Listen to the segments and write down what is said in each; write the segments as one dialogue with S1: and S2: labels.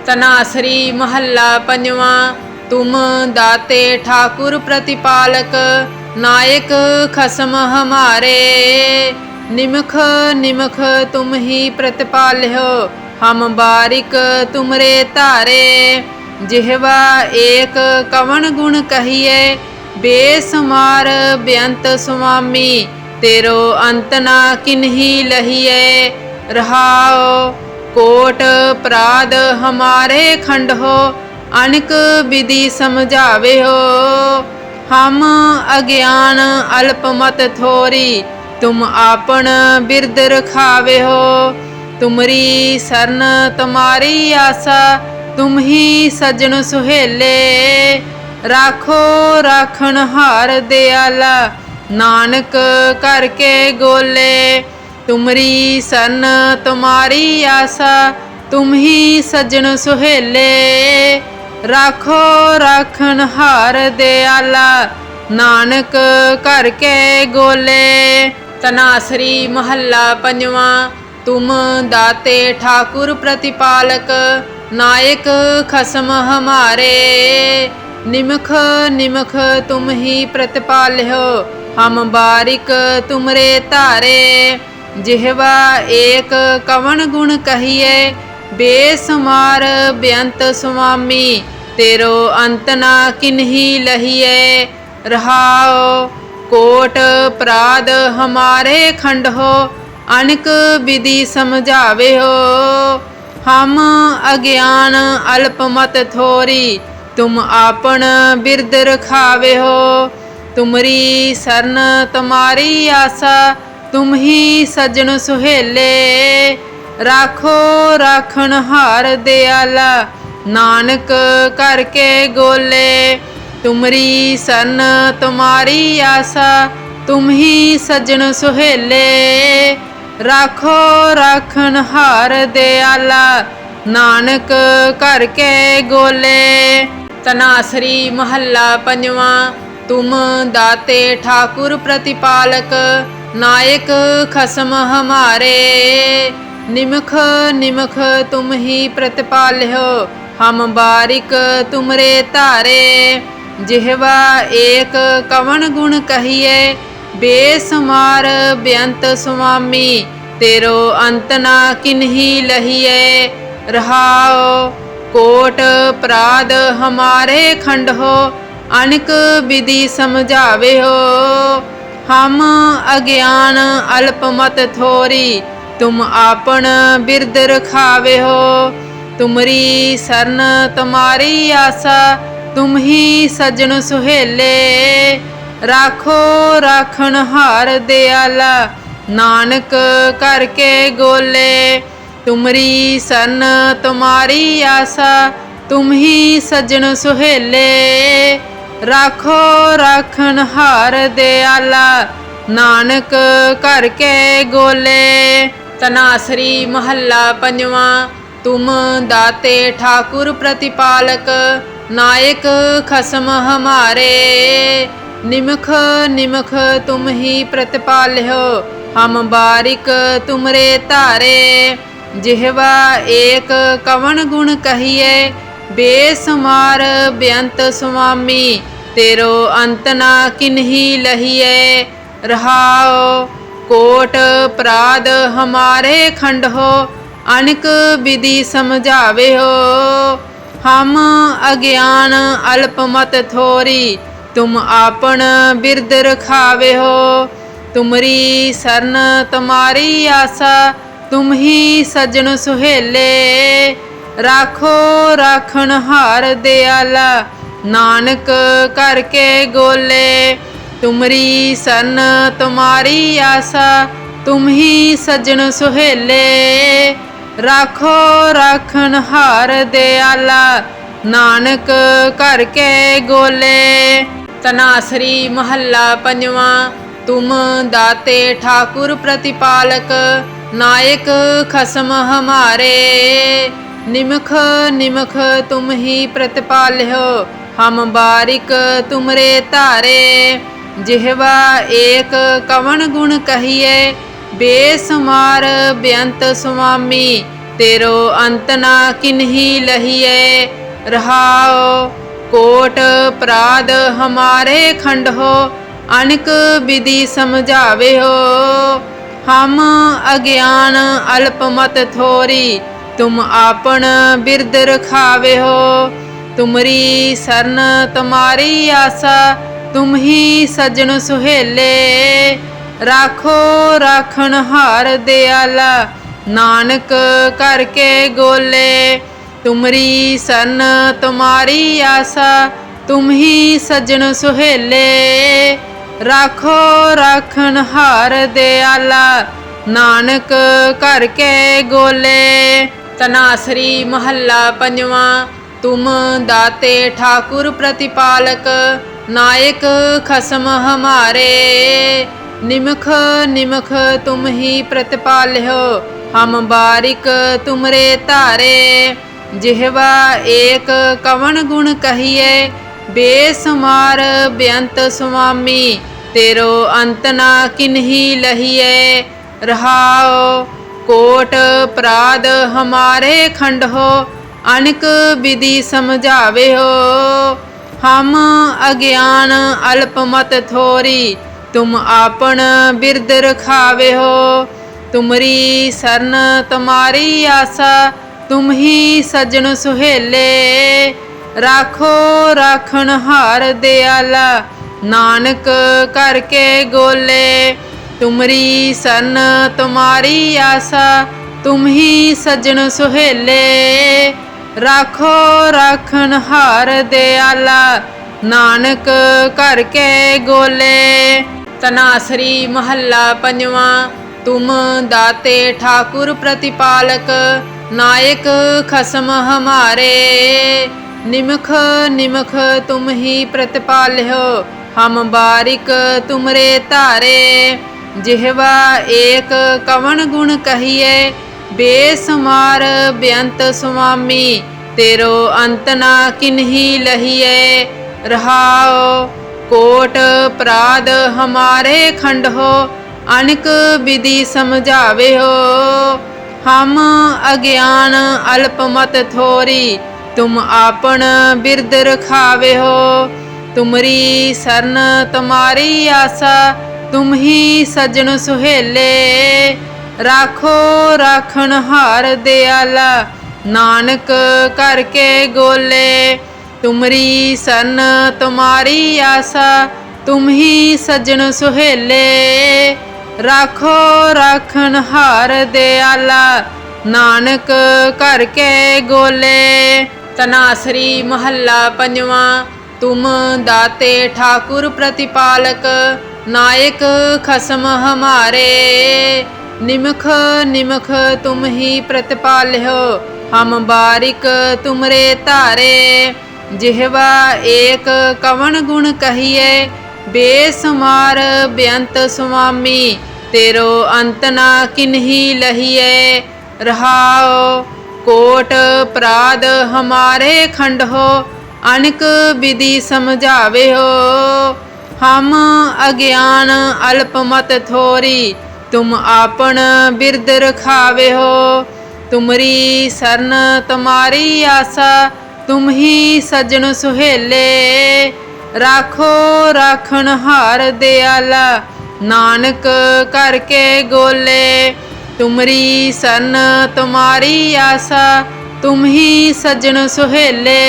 S1: तनासरी महला पंजवा। तुम दाते ठाकुर प्रतिपालक, नायक खसम हमारे। निमख निमख तुम ही प्रतिपाल्यो, हम बारिक तुमरे तारे। जिहवा एक कवन गुण कहिए, बेसुमार बेअंत स्वामी। तेरो अंत ना किन्ही लहिए। रहाओ कोट अपराध हमारे खंड हो, अनक विधि समझावे हो। हम अज्ञान अल्पमत थोरी, तुम आपन बिरद रखावे हो। तुमरी शरण तुम्हारी आशा, तुम ही सजन सुहेले। राखो राखन हार दयाला, नानक करके गोले। तुमरी शरण तुम्हारी आशा, तुम ही सजन सुहेले। राखो राखन हार दयाला, नानक करके गोले। तनासरी महला पंजवा। तुम दाते ठाकुर प्रतिपालक, नायक खसम हमारे। निमख निमख तुम ही प्रतिपाल्यो, हम बारिक तुमरे तारे। जिहवा एक कवन गुण कहिए, बेसुमार बेअंत स्वामी। तेरो अंत ना किन्ही लहिए। रहाओ कोट अपराध हमारे खंड हो, अनक विधि समझावे हो। हम अज्ञान अल्पमत थोरी, तुम आपन बिरद रखावे हो। तुमरी शरण तुम्हारी आशा, तुम ही सजन सुहेले। राखो राखन हार दयाला, नानक करके गोले। तुमरी शरण तुम्हारी आशा, तुम ही सजन सुहेले। राखो राखन हार दयाला, नानक करके गोले। तनासरी महला पंजवा। तुम दाते ठाकुर प्रतिपालक, नायक खसम हमारे। निमख निमख तुम ही प्रतिपाल्यो, हम बारिक तुमरे तारे। जिहवा एक कवन गुण कहिए, बेसुमार बेअंत स्वामी। तेरो अंत ना किन्ही लहिए। रहाओ कोट अपराध हमारे खंड हो, अनक विधि समझावे हो। हम अज्ञान अल्पमत थोरी, तुम आपन बिरद रखावे हो। तुमरी शरण तुम्हारी आशा, तुम ही सजन सुहेले। राखो राखन हार दयाला, नानक करके गोले। तुमरी शरण तुम्हारी आशा, तुम ही सजन सुहेले। राखो राखन हार दयाला, नानक करके गोले। तनासरी महला पंजवा। तुम दाते ठाकुर प्रतिपालक, नायक खसम हमारे। निमख निमख तुम ही प्रतिपाल्यो, हम बारिक तुमरे तारे। जिहवा एक कवन गुण कहिए, बेसुमार बेअंत स्वामी। तेरो अंत ना किन्ही लहिए। रहाओ कोट अपराध हमारे खंड हो, अनक विधि समझावे हो। हम अज्ञान अल्पमत थोरी, तुम आपन बिरद रखावे हो। तुमरी शरण तुम्हारी आशा, तुम ही सजन सुहेले। राखो राखन हार दयाला, नानक करके गोले। तुमरी शरण तुम्हारी आशा, तुम ही सजन सुहेले। राखो राखन हार दयाला, नानक करके गोले। तनासरी महला पंजवा। तुम दाते ठाकुर प्रतिपालक, नायक खसम हमारे। निमख निमख तुम ही प्रतिपाल्यो, हम बारिक तुमरे तारे। जिहवा एक कवन गुण कहिए, बेसुमार बेअंत स्वामी। तेरो अंत ना किन्ही लहिए। रहाओ कोट अपराध हमारे खंड हो, अनेक विधि समझावे हो। हम अज्ञान अल्पमत थोरी, तुम आपन बिरद रखावे हो। तुमरी शरण तुम्हारी आशा, तुम ही सजन सुहेले। राखो राखन हार दयाला, नानक करके गोले। तुमरी शरण तुम्हारी आशा, तुम ही सजन सुहेले। राखो राखन हार दयाला, नानक करके गोले। तनासरी महला पंजवा। तुम दाते ठाकुर प्रतिपालक, नायक खसम हमारे। निमख निमख तुम ही प्रतिपाल्यो, हम बारिक तुमरे तारे। जिहवा एक कवन गुण कहिए, बेसुमार बेअंत स्वामी। तेरो अंत ना किन्ही लहिए। रहाओ कोट अपराध हमारे खंड हो, अनेक विधि समझावे हो। हम अज्ञान अल्पमत थोरी, तुम आपन बिरद रखावे हो। तुमरी शरण तुम्हारी आशा, तुम ही सजन सुहेले। राखो राखन हार दयाला, नानक करके गोले। तुमरी शरण तुम्हारी आशा, तुम ही सजन सुहेले। राखो राखन हार दयाला, नानक करके गोले। तनासरी महला पंजवा। तुम दाते ठाकुर प्रतिपालक, नायक खसम हमारे। निमख निमख तुम ही प्रतिपाल्यो, हम बारिक तुमरे तारे। जिहवा एक कवन गुण कहिए, बेसुमार बेअंत स्वामी। तेरो अंत ना किन्ही लहिए। रहाओ कोट अपराध हमारे खंड हो, अनेक विधि समझावे हो। हम अज्ञान अल्पमत थोरी, तुम आपन बिरद रखावे हो। तुमरी शरण तुम्हारी आशा, तुम ही सजन सुहेले। राखो राखन हार दयाला, नानक करके गोले। तुमरी शरण तुम्हारी आशा, तुम ही सजन सुहेले। राखो राखन हार दयाला, नानक करके गोले। तनासरी महला पंजवा। तुम दाते ठाकुर प्रतिपालक, नायक खसम हमारे। निमख निमख तुम ही प्रतिपाल्यो, हम बारिक तुमरे तारे। जिहवा एक कवन गुण कहिए, बेसुमार बेअंत स्वामी। तेरो अंत ना किन्ही लहिए। रहाओ कोट अपराध हमारे खंड हो, अनेक विधि समझावे हो। हम अज्ञान अल्पमत थोरी, तुम आपन बिरद रखावे हो। तुमरी शरण तुम्हारी आशा, तुम ही सजन सुहेले। राखो राखन हार दयाला, नानक करके गोले। तुमरी शरण तुम्हारी आशा, तुम ही सजन सुहेले।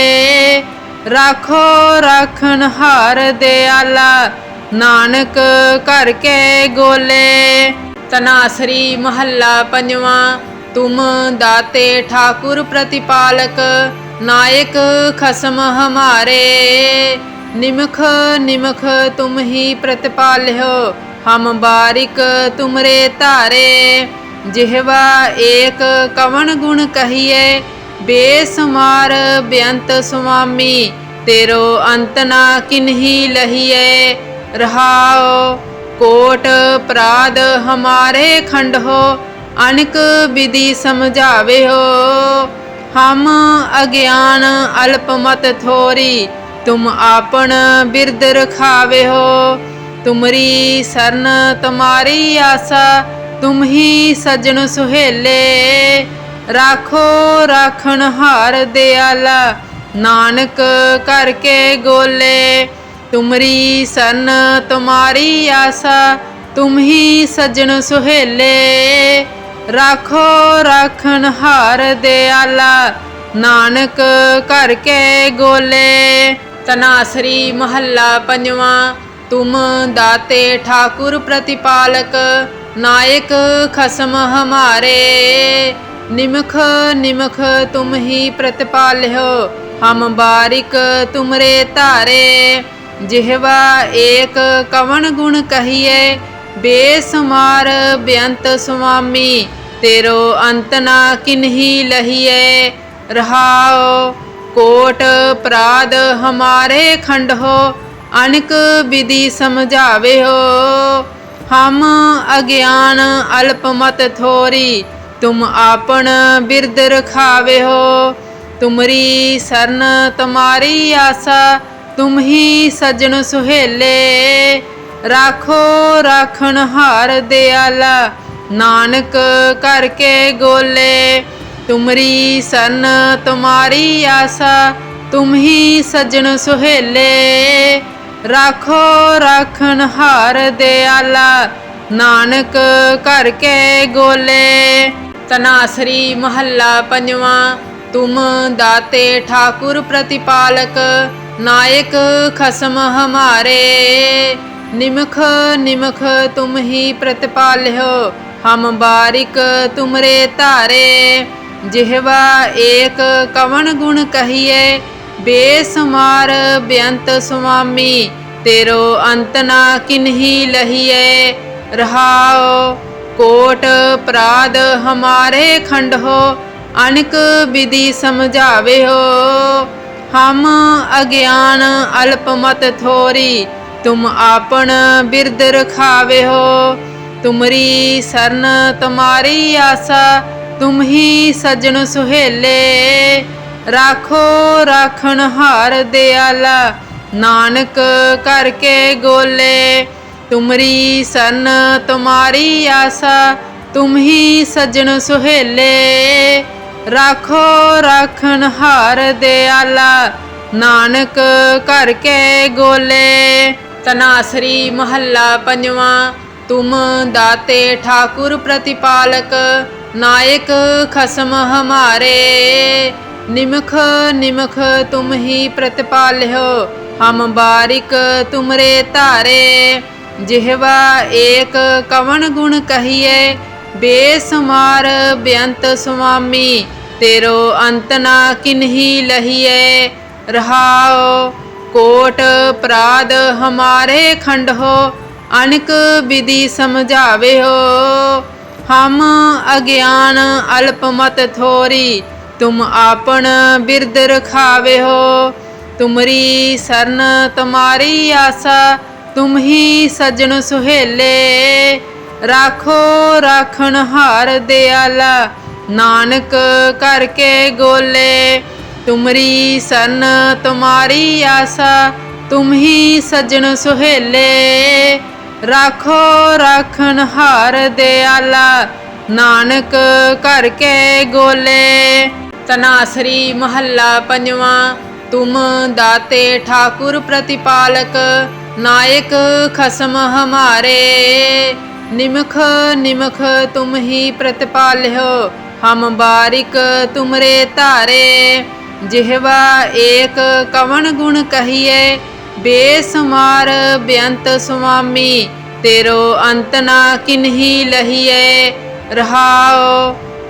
S1: राखो राखन हार दयाला, नानक करके गोले। तनासरी महला पंजवा। तुम दाते ठाकुर प्रतिपालक, नायक खसम हमारे। निमख निमख तुम ही प्रतिपाल्यो, हम बारिक तुमरे तारे। जिहवा एक कवन गुण कहिए, बेसुमार बेअंत स्वामी। तेरो अंत ना किन्ही लहिए। रहाओ कोट अपराध हमारे खंड हो, अनेक विधि समझावे हो। हम अज्ञान अल्पमत थोरी, तुम आपन बिरद रखावे हो। तुमरी शरण तुम्हारी आशा, तुम ही सजन सुहेले। राखो राखन हार दयाला नानक करके गोले। तुमरी सन तुम्हारी आसा तुम ही सज्जन सुहेले। राखो राखन हार दयाला नानक करके गोले। तनासरी महला पंजवा। तुम दाते ठाकुर प्रतिपालक नायक खसम हमारे। निमख निमख तुम ही प्रतिपाल्यो हम बारिक तुमरे तारे। जिहवा एक कवन गुण कहिए बेसुमार बेअंत स्वामी। तेरो अंत ना किन्ही लहिए रहाओ कोट अपराध हमारे खंड हो। अनक विधि समझावे हो हम अज्ञान अल्पमत थोरी। तुम आपन बिरद रखावे हो। तुमरी शरण तुम्हारी आसा तुम ही सज्जन सुहेले। राखो राखन हार दयाला नानक करके गोले। तुमरी शरण तुम्हारी आसा तुम ही सज्जन सुहेले। राखो राखन हार दयाला नानक करके गोले। तनासरी महला पंजवा। तुम दाते ठाकुर प्रतिपालक नायक खसम हमारे। निमख निमख तुम ही प्रतिपाल्यो हम बारिक तुमरे तारे। जिहवा एक कवन गुण कहिए बेसुमार बेअंत स्वामी। तेरो अंत ना किन्ही लहिए रहाओ कोट अपराध हमारे खंड हो। अनक विधि समझावे हो हम अज्ञान अल्पमत थोरी। तुम आपन बिरद रखावे हो। तुमरी शरण तुम्हारी आसा तुम ही सज्जन सुहेले। राखो राखन हार दयाला नानक करके गोले। तुमरी शरण तुम्हारी आसा तुम ही सज्जन सुहेले। राखो राखन हार दयाला नानक करके गोले। तनासरी महला पंजवा। तुम दाते ठाकुर प्रतिपालक नायक खसम हमारे। निमख निमख तुम ही प्रतिपाल्यो हम बारिक तुमरे तारे। जिहवा एक कवन गुण कहिए बेसुमार बेअंत स्वामी। तेरो अंत ना किन्ही लहिए रहाओ कोट अपराध हमारे खंड हो। अनक विधि समझावे हो हम अज्ञान अल्पमत थोरी। तुम आपन बिरद रखावे हो। तुमरी शरण तुम्हारी आसा तुम ही सज्जन सुहेले। राखो राखन हार दयाला नानक करके गोले। तुमरी शरण तुम्हारी आसा तुम ही सज्जन सुहेले। राखो राखन हार दयाला नानक करके गोले। तनासरी महला पंजवा। तुम दाते ठाकुर प्रतिपालक नायक खसम हमारे। निमख निमख तुम ही प्रतिपाल्यो हम बारिक तुमरे तारे। जिहवा एक कवन गुण कहिए बेसुमार बेअंत स्वामी। तेरो अंत ना किन्ही लहिए रहाओ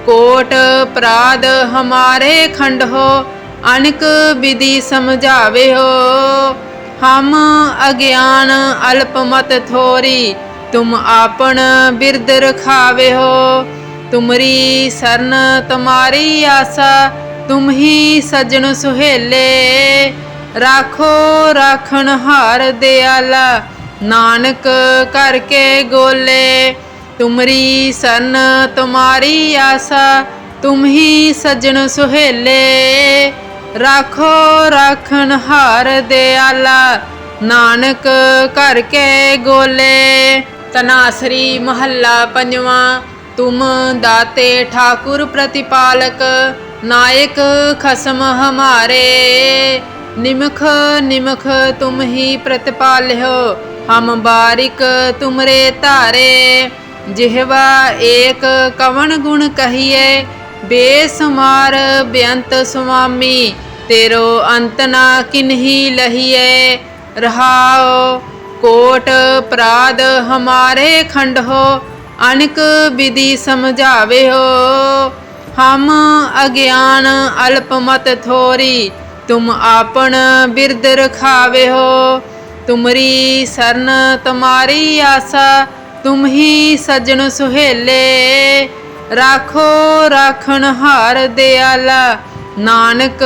S1: कोट अपराध हमारे खंड हो। अनक विधि समझावे हो हम अज्ञान अल्पमत थोरी। तुम आपन बिरद रखावे हो। तुमरी शरण तुम्हारी आसा तुम ही सज्जन सुहेले। राखो राखन हार दयाला नानक करके गोले। तुमरी शरण तुम्हारी आसा तुम ही सज्जन सुहेले। राखो राखन हार दयाला नानक करके गोले। तनासरी महला पंजवा। तुम दाते ठाकुर प्रतिपालक, नायक खसम हमारे। निमख निमख तुम ही प्रतिपाल्यो, हम बारिक तुमरे तारे। जिहवा एक कवन गुण कहिए, बेसुमार बेअंत स्वामी। तेरो अंत ना किन्ही लहिए, रहाओ कोट अपराध हमारे खंड हो। अनिक विधि समझावे हो, हम अज्ञान अल्पमत थोरी। तुम आपन बिरद रखावे हो, तुमरी शरण तुम्हारी आशा। तुम ही सजन सुहेले, राखो राखन हार दयाला। नानक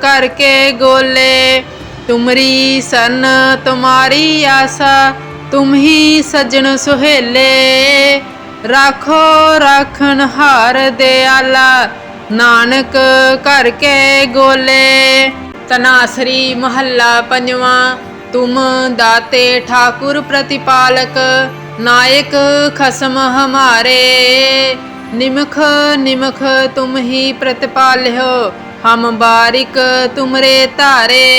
S1: करके गोले, तुमरी शरण तुम्हारी आशा। तुम ही सजन सुहेले, राखो राखन हार दयाला। नानक करके गोले। तनासरी महला पंजवा। तुम दाते ठाकुर प्रतिपालक, नायक खसम हमारे। निमख निमख तुम ही प्रतिपाल्यो, हम बारिक तुमरे तारे।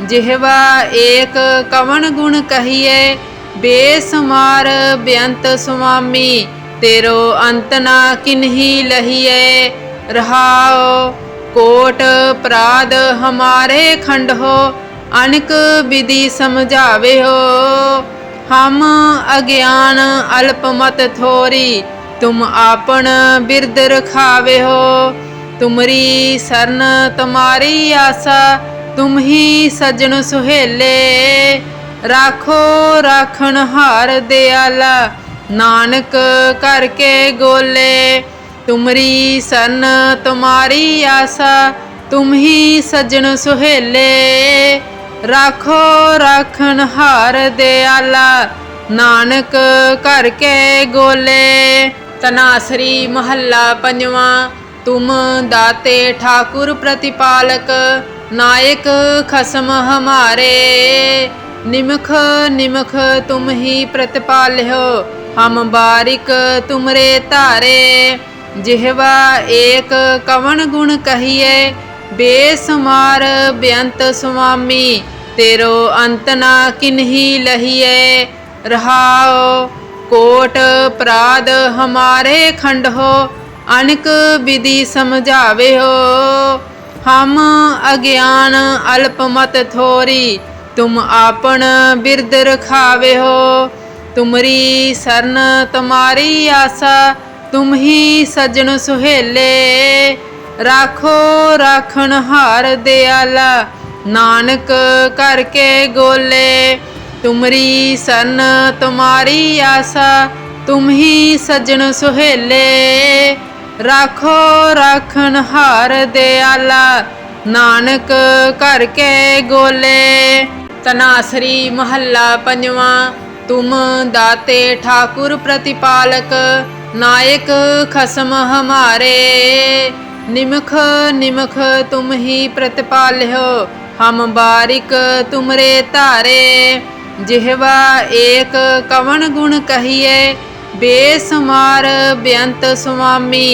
S1: जिहवा एक कवन गुण कहिए, बेसुमार बेअंत स्वामी। तेरो अंत ना किन्ही लहिए, रहाओ कोट अपराध हमारे खंड हो। अनिक विधि समझावे हो, हम अज्ञान अल्पमत थोरी। तुम आपन बिरद रखावे हो, तुमरी शरण तुम्हारी आशा। तुम ही सजन सुहेले, राखो राखन हार दयाला। नानक करके गोले, तुमरी शरण तुम्हारी आशा। तुम ही सजन सुहेले, राखो राखन हार दयाला। नानक करके गोले। तनासरी महला पंजवा। तुम दाते ठाकुर प्रतिपालक, नायक खसम हमारे। निमख निमख तुम ही प्रतिपाल्यो, हम बारिक तुमरे तारे। जिहवा एक कवन गुण कहिए, बेसुमार बेअंत स्वामी। तेरो अंत ना किन्ही लहिए, रहाओ कोट अपराध हमारे खंड हो। अनिक विधि समझावे हो, हम अज्ञान अल्पमत थोरी। तुम आपन बिरद रखावे हो, तुमरी शरण तुम्हारी आशा। तुम ही सजन सुहेले, राखो राखन हार दयाला। नानक करके गोले, तुमरी शरण तुम्हारी आशा। तुम ही सजन सुहेले, राखो राखन हार दयाला। नानक करके गोले। तनासरी महला पंजवा। तुम दाते ठाकुर प्रतिपालक, नायक खसम हमारे। निमख निमख तुम ही प्रतिपाल्यो, हम बारिक तुमरे तारे। जिहवा एक कवन गुण कहिए, बेसुमार बेअंत स्वामी।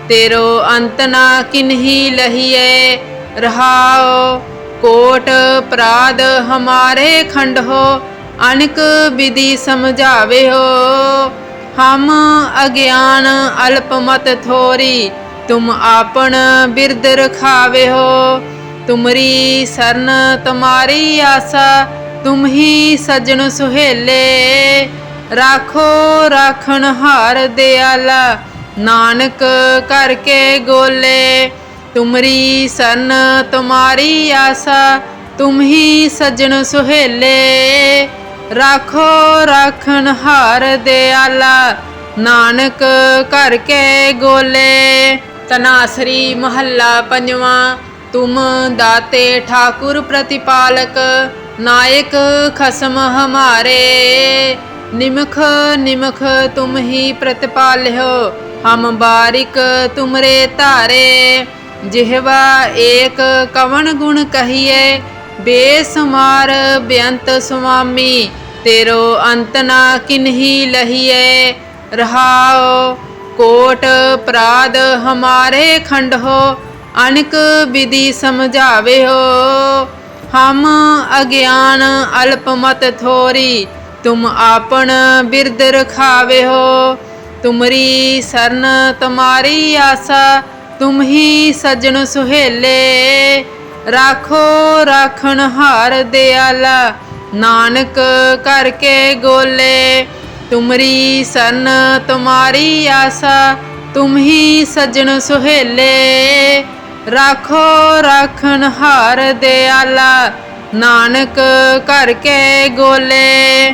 S1: तेरो अंत ना किन्ही लहिए, रहाओ कोट अपराध हमारे खंड हो। अनिक विधि समझावे हो, हम अज्ञान अल्पमत थोरी। तुम आपन बिरद रखावे हो, तुमरी शरण तुम्हारी आशा। तुम ही सजन सुहेले, राखो राखन हार दयाला। नानक करके गोले, तुमरी शरण तुम्हारी आशा। तुम ही सजन सुहेले, राखो राखन हार दयाला। नानक करके गोले। तनासरी महला पंजवा। तुम दाते ठाकुर प्रतिपालक, नायक खसम हमारे। निमख निमख तुम ही प्रतिपाल्यो, हम बारिक तुमरे तारे। जिहवा एक कवन गुण कहिए, बेसुमार बेअंत स्वामी। तेरो अंत ना किन्ही लहिए, रहाओ कोट अपराध हमारे खंड हो, अनक विधि समझावे हो। हम अज्ञान अल्पमत थोरी, तुम आपन बिरद रखावे हो। तुमरी सरन तुम्हारी आसा, तुम ही सज्जन सुहेले। राखो राखन हार दयाला, नानक करके गोले। तुमरी सरन तुम्हारी आसा, तुम ही सज्जन सुहेले। राखो राखन हार दयाला, नानक करके गोले।